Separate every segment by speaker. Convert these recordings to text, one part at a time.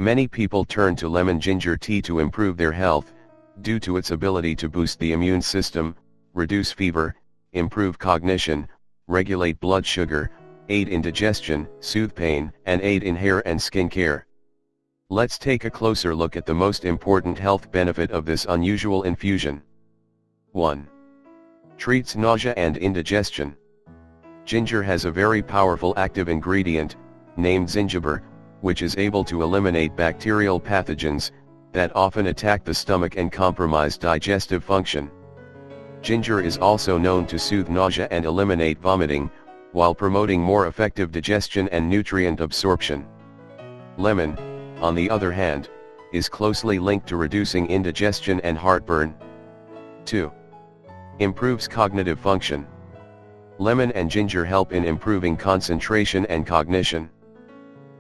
Speaker 1: Many people turn to lemon ginger tea to improve their health, due to its ability to boost the immune system, reduce fever, improve cognition, regulate blood sugar, aid in digestion, soothe pain, and aid in hair and skin care. Let's take a closer look at the most important health benefit of this unusual infusion. 1. Treats nausea and indigestion. Ginger has a very powerful active ingredient, named zingiber, which is able to eliminate bacterial pathogens that often attack the stomach and compromise digestive function. Ginger is also known to soothe nausea and eliminate vomiting, while promoting more effective digestion and nutrient absorption. Lemon, on the other hand, is closely linked to reducing indigestion and heartburn. 2. Improves cognitive function. Lemon and ginger help in improving concentration and cognition.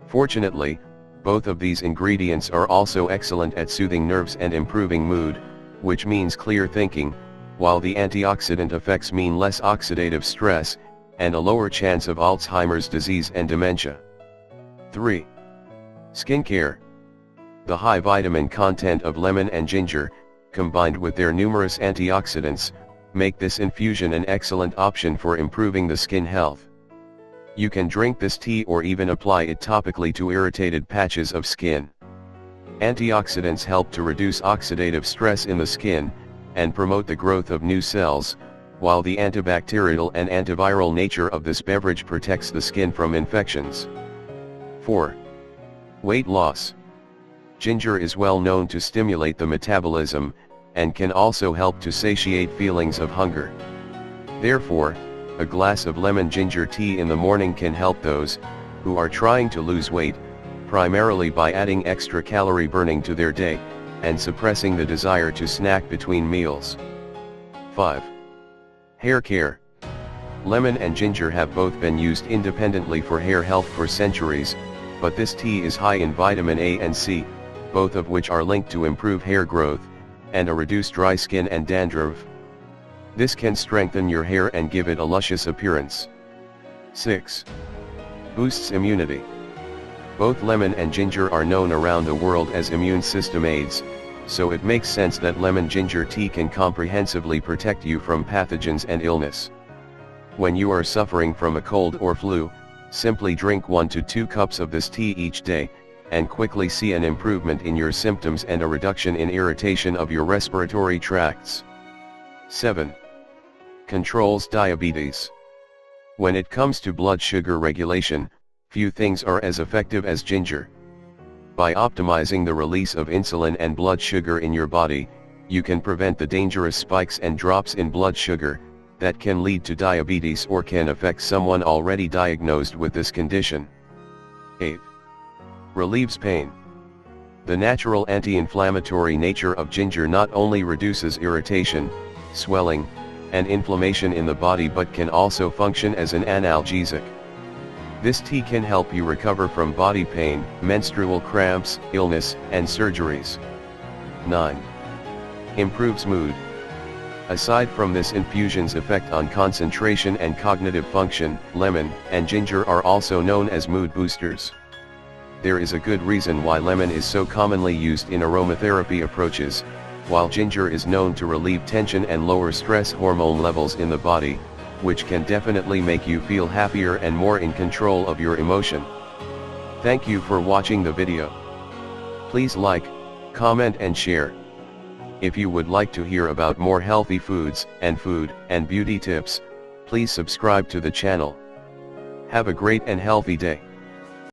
Speaker 1: Fortunately, both of these ingredients are also excellent at soothing nerves and improving mood, which means clear thinking, while the antioxidant effects mean less oxidative stress, and a lower chance of Alzheimer's disease and dementia. 3. Skincare. The high vitamin content of lemon and ginger, combined with their numerous antioxidants, make this infusion an excellent option for improving the skin health. You can drink this tea or even apply it topically to irritated patches of skin. Antioxidants help to reduce oxidative stress in the skin, and promote the growth of new cells, while the antibacterial and antiviral nature of this beverage protects the skin from infections. 4. Weight loss. Ginger is well known to stimulate the metabolism, and can also help to satiate feelings of hunger. Therefore, a glass of lemon ginger tea in the morning can help those who are trying to lose weight, primarily by adding extra calorie burning to their day, and suppressing the desire to snack between meals. 5. Hair care. Lemon and ginger have both been used independently for hair health for centuries, but this tea is high in vitamin A and C, both of which are linked to improve hair growth, and a reduce dry skin and dandruff. This can strengthen your hair and give it a luscious appearance. 6. Boosts immunity. Both lemon and ginger are known around the world as immune system aids, so it makes sense that lemon ginger tea can comprehensively protect you from pathogens and illness. When you are suffering from a cold or flu, simply drink 1 to 2 cups of this tea each day, and quickly see an improvement in your symptoms and a reduction in irritation of your respiratory tracts. 7. Controls diabetes. When it comes to blood sugar regulation, few things are as effective as ginger. By optimizing the release of insulin and blood sugar in your body, you can prevent the dangerous spikes and drops in blood sugar that can lead to diabetes or can affect someone already diagnosed with this condition. 8. Relieves pain. The natural anti-inflammatory nature of ginger not only reduces irritation, swelling, and inflammation in the body but can also function as an analgesic. This tea can help you recover from body pain, menstrual cramps, illness, and surgeries. 9. Improves mood. Aside from this infusion's effect on concentration and cognitive function, lemon and ginger are also known as mood boosters. There is a good reason why lemon is so commonly used in aromatherapy approaches, while ginger is known to relieve tension and lower stress hormone levels in the body, which can definitely make you feel happier and more in control of your emotion. Thank you for watching the video. Please like, comment and share. If you would like to hear about more healthy foods and food and beauty tips, please subscribe to the channel. Have a great and healthy day.